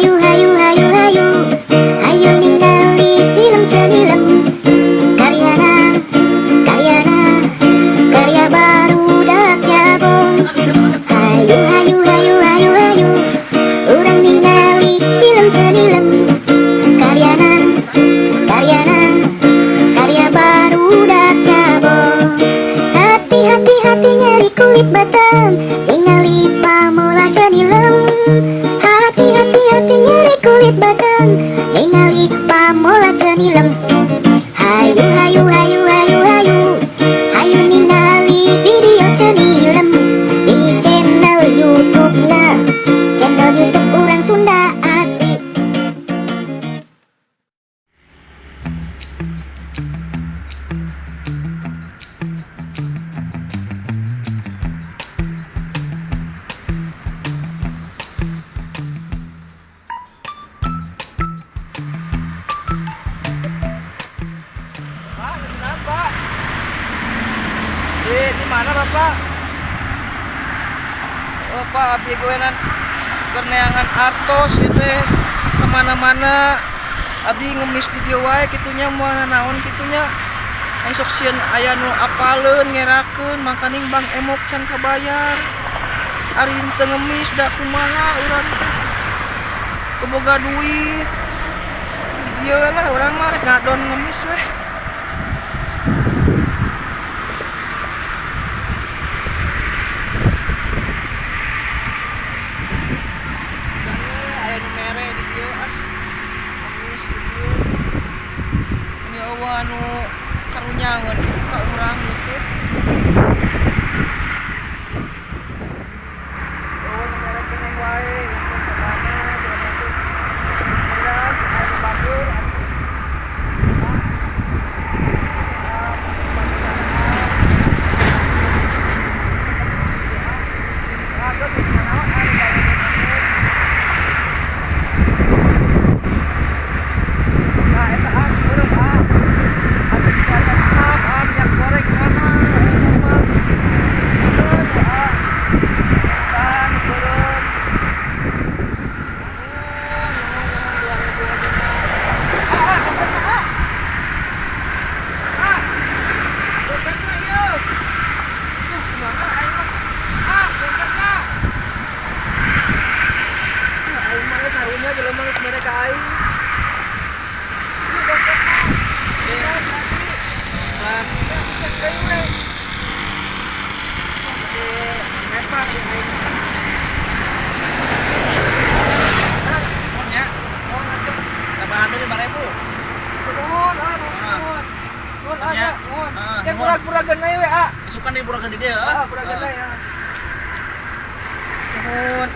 hayu hayu hayu hayu hayu ningali film Cenilem karyana karyana karya barudak Jabong. Hayu hayu hayu hayu hayu urang ningali film Cenilem karyana karyana karya barudak Jabong. Hati hati hati nyeri kulit batang ningali pamola Cenilem. Hati hati hati nyeri kulit batang ningali pamola Cenilem. Hayu hayu hayu hayu hayu hayu ningali video Cenilem di channel YouTube na channel YouTube orang Sunda asli. Pak, kenapa? Di mana Bapak? Oh Pak, abdi goenan kerneangan artos ya teh kemana-mana. Abdi ngemis di dieu wae kitunya moal naon kitunya. Esok sieun aya nu apaleun ngerakeun makaning Bang Emok can kabayar. Ari teu ngemis da kumaha urang keboga duit. Dieu lah urang mah rek ngadon ngemis weh. Anu karunyangan gitu ka urang ieu teh. Oh, mere keneh wae teh kemana jalan teh. Beras anu bagur pura-puragan aja we ah. Isukan di puragan di dia. Puragan ya. Mohon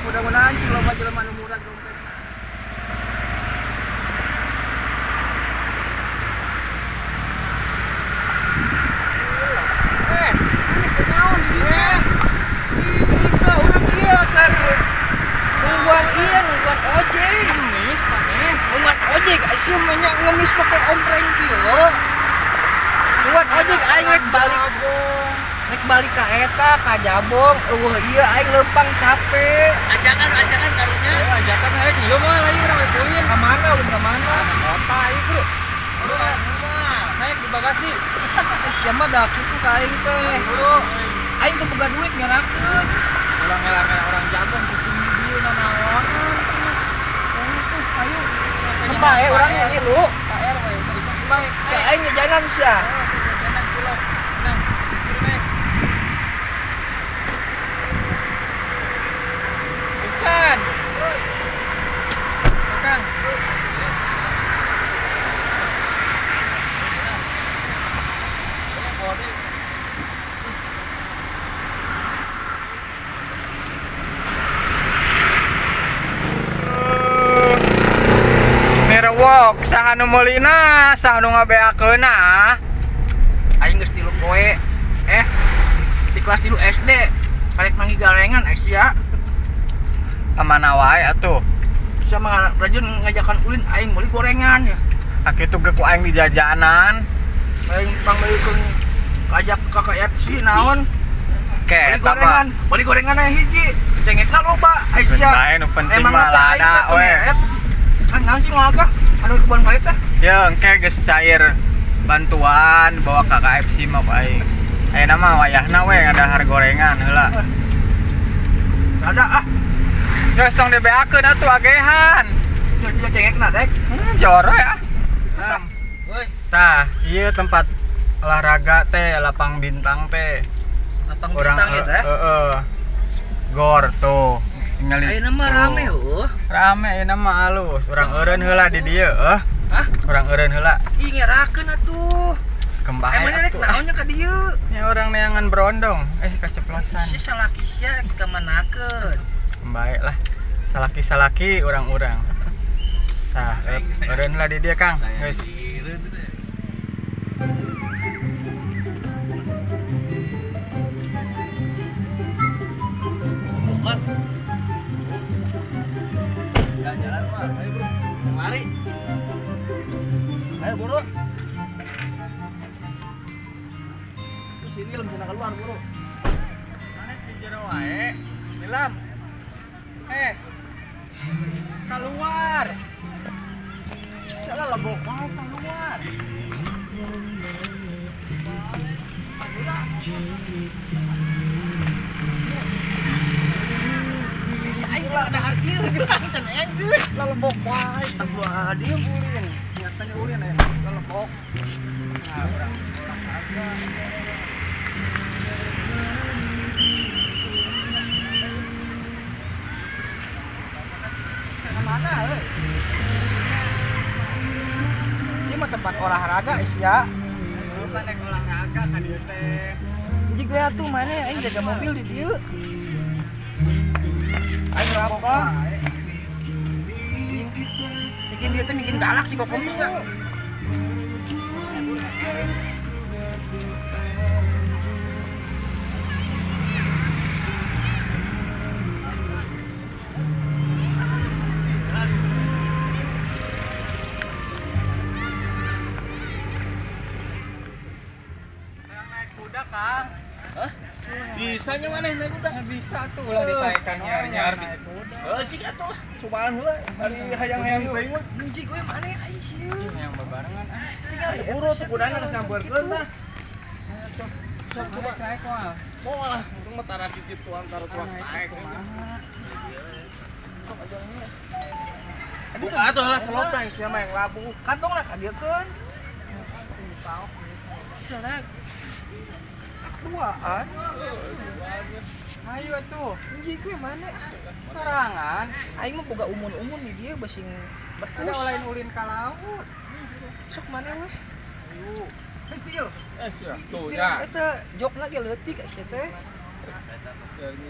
mudah-mudahan sih loba jelema nu murah dompet. Ini kenaon dia? Itu urang ieu kan. Nungguan ojek. Ngemis maneh. Nungguan ojek asuh nya ngemis pake ompreng kieu. Buat ojek aing rek balik ka eta ka Jabong. Ieu aing leumpang capek. Ajakan karunya. Ajakan rek ieu mah lain urang eueuin. Ka mana ulun ka mana? Kota ieu, Bro. Naik di bagasi. Sia mah da kitu ka aing teh. Bro, Aing teu boga duit ngerakeun. ulang ngelang orang Jabong kucing di dieu nanaon. Ayo. Kebae urang ieu lu. KR we bisa sebaik. Aing ngejalan sia. Jangan silok. Tenang. Naik. Ustaz. Kang. Merewok saha nu meulina saha nu ngabeakeunna. Aing geus 3 poe. Di kelas 3 SD. Karek manggih galengan sia. Amana wae atuh. Sama rajin ngajakan ulin aing meuli gorengan ya. Akitu ge ku aing di jajanan. Aing pangmelikeun kajak ke KFC naon? Ke eta mah beli gorengan yang hiji. Cengekna loba aya. bae nu penting mah lada we. karet. Kan nanti ngagah ada kebun karet teh. Ya engke geus cair bantuan bawa ke KFC mah aing. Ayeuna mah wayahna we ngadahar gorengan heula. Ada ah. Geus tong dibeakeun atuh agehan. Dia cengekna dek. Joro ya. Woi, Tah, ieu tempat olahraga teh lapang bintang teh. lapang Orang bintang eta. gor tuh. Ningali. Ayeuna mah rame heuh. Rame ayeuna mah alus. Urang eureun heula di dieu, Hah? Urang eureun heula. Ih ngerakeun atuh. Kembahe Emangnya rek atuh. naonnya ka dieu? Ya orang neangan berondong. Keceplosan. Si salaki sia rek kamanakeun. Baik lah. Salaki-salaki orang-orang. Tah, eureun lah di dia Kang. Geus. Bukan. Jalan-jalan mah, ayo bro. Mari. Ayo bro. Terus sini lem cenah keluar bro. Mana di jero wae? Nilam. Keluar. Salah lebok wae keluar. Aing ada hartieu geus can enggeus lalebok wae astagfirullahaladzim ulin. Nyatanya ulin ya. Kelebok. Nah, urang aja. Mana euy? Ini mah tempat olahraga ya. Bukan naik olahraga ka dieu teh. Jadi gue tuh mana aing jaga mobil di dieu. Aing berapa? Bikin dia tuh bikin galak sih kok kamu ya. Naik kuda Kang. Hah? Bisanya mana naik kuda? Ya bisa tuh ulah ditaekan nyar-nyar naik kuda. Sih atuh, cobaan heula dari hayang-hayang teuing mah. Benci gue mana aing sieun. Yang bebarengan Tinggal buru tuh kudana disampeurkeun tah. coba naik mah. Moal lah, untung mah tara kitu antara tuang taek. Buka atuh heula selopeng sia mah yang labu. Kantong lah kadiekeun. Sana duaan. Ayo tuh, Anjing gue mana? sorangan. Aing mah boga umun-umun di dia basing Ada betus. olain ulin ka laut. Sok mana weh? Ayo. Kecil. sia. Tuh Kira eta jokna ge leutik sia teh.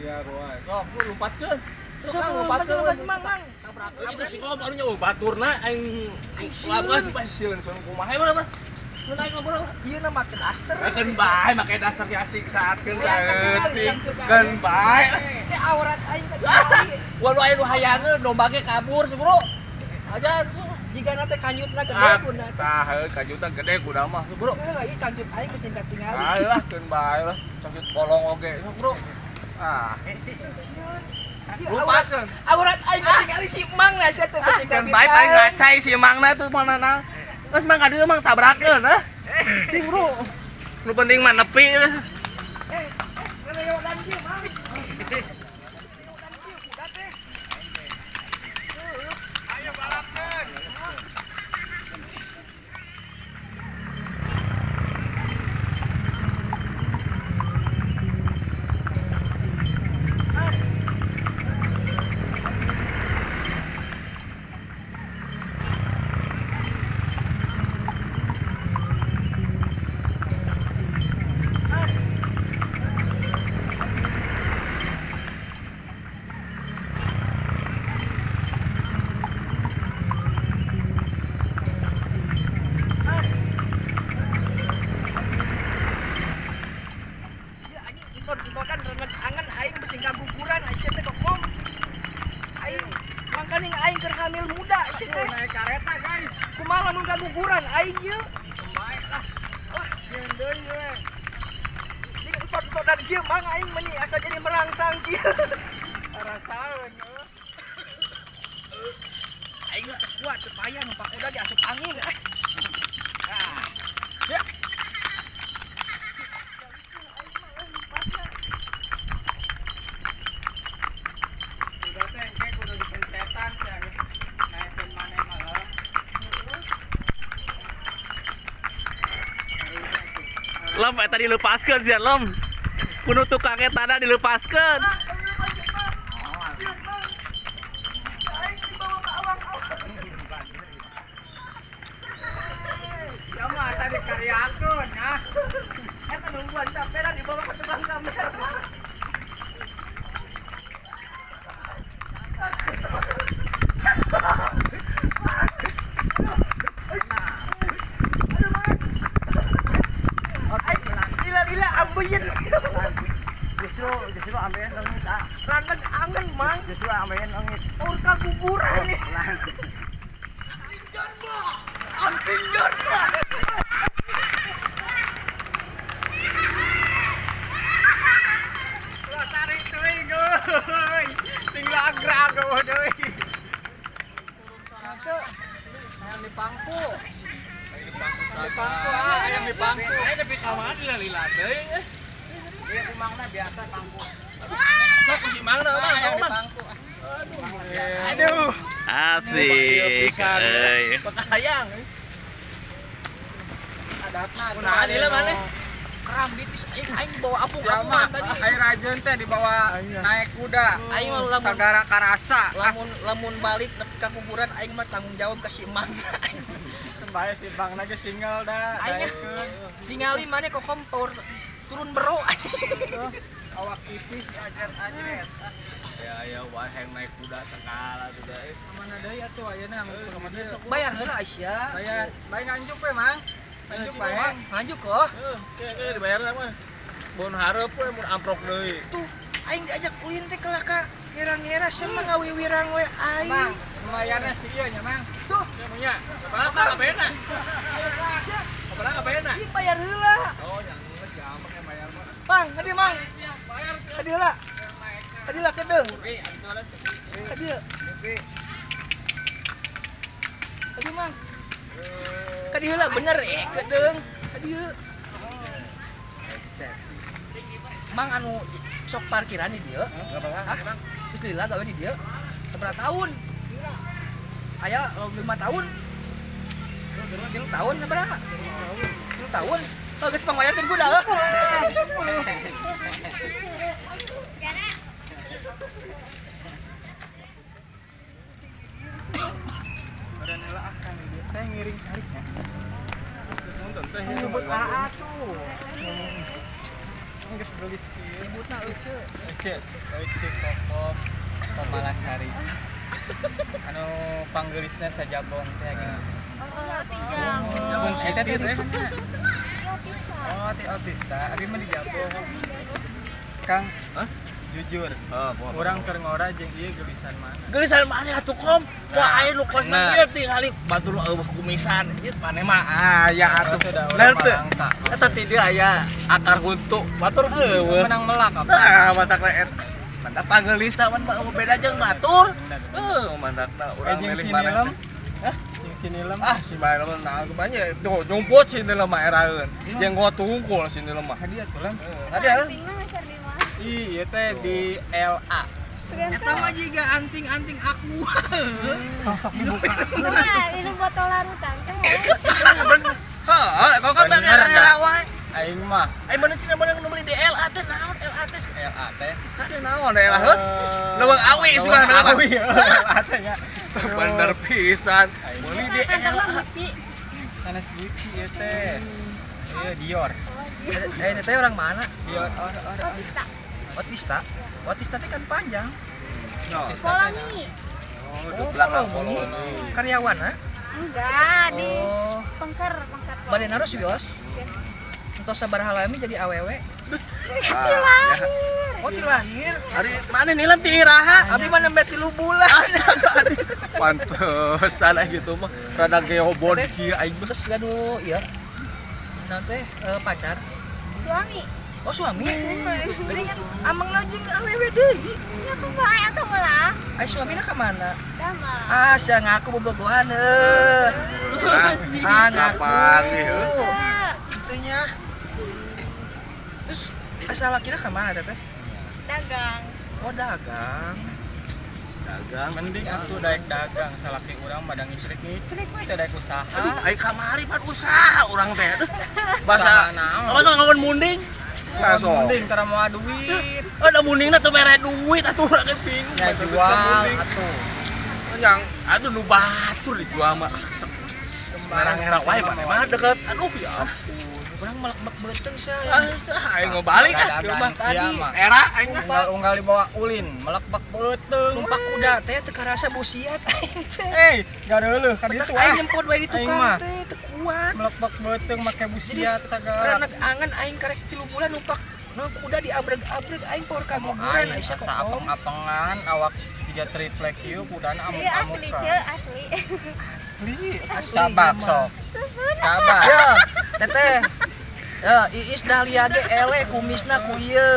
Ya roa. Sok lu lumpatkeun. Sok lompat mang. Itu si kau barunya baturna aing lawas pas sieun sono kumaha mana mah. Lu naik ngobrol. Ieu na make daster. Keun bae make dasar ge asik saatkeun saeutik. Keun bae. Teh aurat aing ka dieu. Walu aya nu hayangeun domba ge kabur sih, Bro. Aja Jigana teh kanjutna gede ah, pun teh. tah heuh kajuta gede kuda mah, Bro. Ieu kanjut aing geus katingali. Alah keun bae lah, cangcut polong oge, Bro. Ah, lupakeun. Aurat aing katingali si Mang lah sia teh geus Keun bae paling ngacai si Mangna tuh mana. Geus mang ka dieu mang tabrakeun, hah? Si, Bro. Nu penting mah nepi. Kana yo dan kieu Mang. Ayo balapkeun. Ya anjing ikut-ikotan reneg angan aing besing kaguguran sia teh kok mom. Aing mangkani aing keur hamil muda sia teh. Naik kareta guys. Kumaha lamun kaguguran aing ieu? Baik lah. Wah, Jeung deui we. di ikut-ikut dan kieu mang aing meni asa jadi merangsang kieu. Rasaeun. kuat payah numpak kuda diasup angin. Lem eta dilepaskeun sia lem. Kudu tukang eta dilepaskeun. Sama tadi karyakeun ya. Eta nungguan kamera dibawa ke tukang kamera. Gila ambeien. Justru ambeien leungit ah. Randeg angin mang. Justru ambeien leungit. Ur kaguburan nih. Amping dorba. Lo tarik teuing geuy. Ting lagrag deui. Yang di pangku. Ayam di pangku. Aya nepi ka mana lila teuing. Ieu kumangna biasa pangku. Sok si mangna mah, mang. Aduh. Asik. Euy. Pakayang. Adatna. Kunaha deui mana? Kerambitis aing dibawa apung-apungan tadi. Air rajeun teh dibawa naik kuda. Aing mah lamun Sagara karasa. lamun balik nepi ka kuburan aing mah tanggung jawab ka si Mang. Bae si Bang lagi single dah. Aing tingali mana kok kompor turun bero. Awak tipis ajet-ajet. Ya waheng naik kuda segala tuh deh. Mana deui atuh ayeuna mun besok. Bayar heula Aisyah. Bayar. Bae nganjuk we, Mang. Nganjuk bae. Nganjuk kok. Heeh, dibayar mah. Mun hareup we mun amprok deui. Tuh aing diajak ulin teh ke laka ngira-ngira sama ngawiwirang we aing. Mang, lumayannya sih ieu nya, Mang. Tuh, Nya, kapan kabena? Kapan kabena? ieu bayar heula. Oh, yang geus gampang ya bayar mah. Bang, hadi Mang. Bayar Hadi heula. Hadi lah kedeung. Hadi. Hadi Mang. Hadi heula bener kedeung. Hadi. Mang anu sok parkiran di dieu. Hah? Geus lila gawe di dieu. Seberapa tahun? Aya 5 tahun. 3 tahun seberapa? 3 tahun. Oh, geus pangbayar teh kuda. Badan heula akan dia. Saya ngiring sariknya. Munten teh nyebut AA tuh. Geus gelis kieu. Nyebutna euceuk. Ece, si Kokok Pamalasari. Anu panggeulisna sajabon teh gini. Jabon eta teh teh. Oh, ti autista. Abi mah di Jabon. Kang, jujur. Urang keur ngora jeung ieu geulisan mana? Geulisan mana atuh kom? Wah, aya nu kosna ieu tingali batur eueuh kumisan. Ieu pane mah aya atuh. Nah teu. Eta ti dieu aya akar huntu. Batur eueuh. Menang melak apa? Tah, matakna eta. Mantap panggeulisna mah beda jeung batur. Mantakna urang Jeung milih si mana. Nilem. Jeung si Nilem. Ah, si Bae mah nah banyak tuh jompot si Nilem mah eraeun. Jenggot tungkul si Nilem mah. Hadiah tuh lan. Tadi ya. Ih, ieu teh di LA. Eta mah jiga anting-anting aku. Sok dibuka. Minum botol larutan teh. Heeh, kok kan era wae. Aing mah Ai bener cina bener nu beli di LA teh naon LA teh? LA teh. Tadi naon LA heuh? Leuweung awi sih mah naon. Awi. LA teh nya. Bener pisan. Beli di LA. Sanes Gucci ieu teh. Ieu Dior. Ini teh orang mana? Dior. Otista. Otista teh kan panjang. Polongi. Oh, belakang Polongi. Polongi. Karyawan, ha? Enggak, di Oh, pengker. badan harus wios. Entos sabaraha lami jadi awewe. Oh, ti lahir. Hari mana nilam ti iraha? Abdi mah nembe 3 bulan. Pantesan gitu mah rada geobon kieu aing mah. Terus gaduh ieu. Naon teh pacar. Suami. Oh suami. Geuningan amang lajeng awewe deui. Ya kumaha atuh ulah. Ai suamina ka mana? Dama. Asa ngaku bobogohan ngaku. Intinya. Terus asal lakina ka mana teteh? Dagang. Oh dagang. Mending atuh daek dagang salaki urang madang ngicrik-ngicrik we teh daek usaha. Ai kamari pan usaha urang teh. Usaha Bahasa naon? apa ngawan munding? Mending tara moal duit. Ada mundingna teu mere duit atuh urang ge bingung. Ya jual atuh. Yang aduh nu batur dijual mah. Semarang era wae mah deket. Aduh ya ampun. Urang melek beuteng saya. Aing mau balik ke rumah tadi. Era aing Unggal dibawa ulin, melekbek beuteung. Numpak kuda teh teu karasa bosiat aing teh. Gareuleuh ka Betak ditu aing nyempot wae di Aing tukang mah. teh teu kuat. melekbek beuteung make busiat sagala. Karena angan aing karek 3 bulan numpak kuda diabreg-abreg aing power kaguguran Aisyah Aisyah asa kok. apeng-apengan awak 3 triplek ieu kudana Iya asli amuk-amuk. ce, asli. Asli, Cabak iya, sok. Cabak. Ya, teteh. Ya, Iis dahlia ge ele kumisna ku ieu.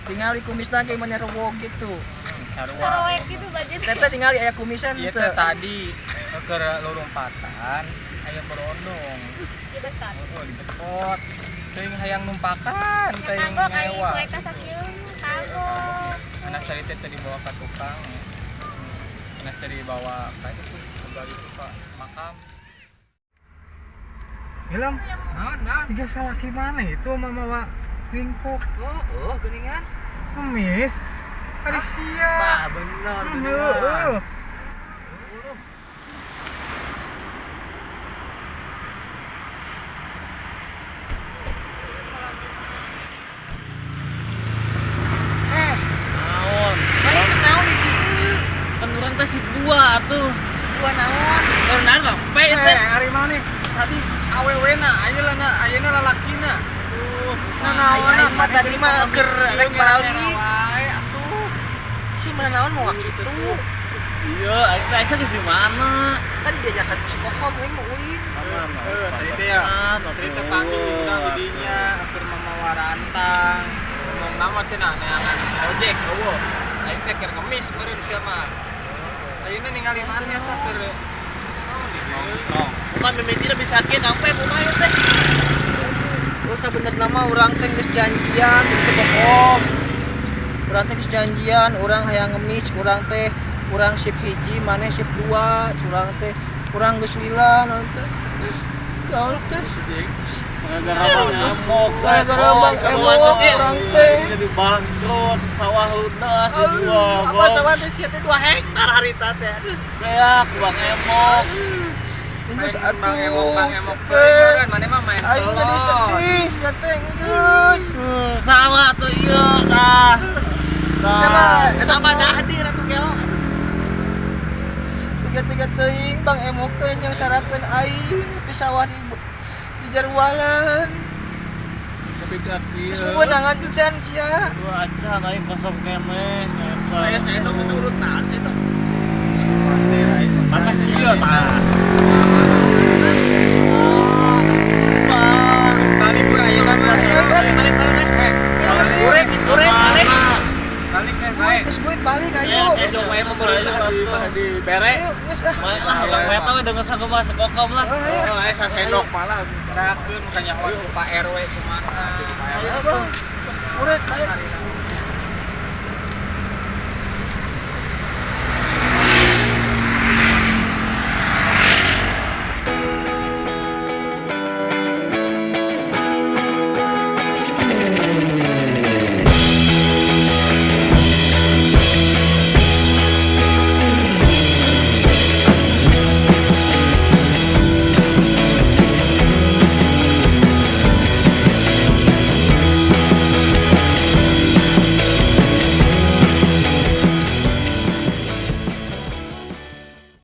Tingali kumisna ge mana rewok gitu. Sarua. Saroek gitu budget. Teteh tingali aya kumisan Ieu teu. teh tadi keur lompatan aya berondong. Di dekat. Oh, didekot. Teuing hayang numpakan, Ya teuing kagok ai nyewa. poe ka sakieu. Kagok. Anak sari teh teh dibawa ka tukang. Anak sari dibawa ka itu kembali ke makam. Ilham, Naon? tiga salaki mana itu mamawa ringkuk Oh, geuningan. ngemis. Tadi siap. bener Heeh. naon Mana naon di dieu? kan urang teh si dua atuh Sebuah naon? benar lah pe teh Hari mana nih? Tadi awewena, ayeuna lalakina. Aing mah tadi mah keur rek balik. Wae atuh. Si mana naon mau kitu? iya aing teh asa geus di mana Tadi diajakan si Kokom aing mau ulin. Tadi teh ya. Tadi teh pagi urang didinya keur mamawa rantang. Ngomong nama cenah neangan ojek eueuh. Aing teh keur ngemis meureun sia mah. Ayeuna ningali mana eta keur naon di dieu? bukan mimitinya bisa sakit sampai kumaha teh Oh sebener nama urang teh geus janjian di Kokom. Urang teh geus janjian, urang hayang ngemis, urang teh urang sip hiji, maneh sip 2, urang teh urang geus lila naon teh. Naon teh? Gara-gara Bang Emok urang teh. jadi bangkrut sawah lunas dijual Apa sawah teh sia teh 2 hektar harita teh. kayak Bang Emok Geus Bang Emok teh. kemarin mana mah main Aing jadi sedih, sia teh geus. salah tuh iya tah Sama dah hadir atuh kelo tiga teuing Bang Emok teh yang sarakeun aing di sawah di jarwalan. tapi kaki Geus meunangan can sia. dua acan aing kosong kene Saya tuh urut naon saya tuh. mana iya tah Tadi pun ayeuna mah. Balik. Balik baik. Geus buit balik ayo. ejo wae mah meureuh di bere Ayo geus ah. baik lah abang wae tah dengan sanggup masuk kokom lah Ayo. Aya sasendok malah gerakeun bukan nyawa Pak RW kumaha. Ayo bang. Urut balik.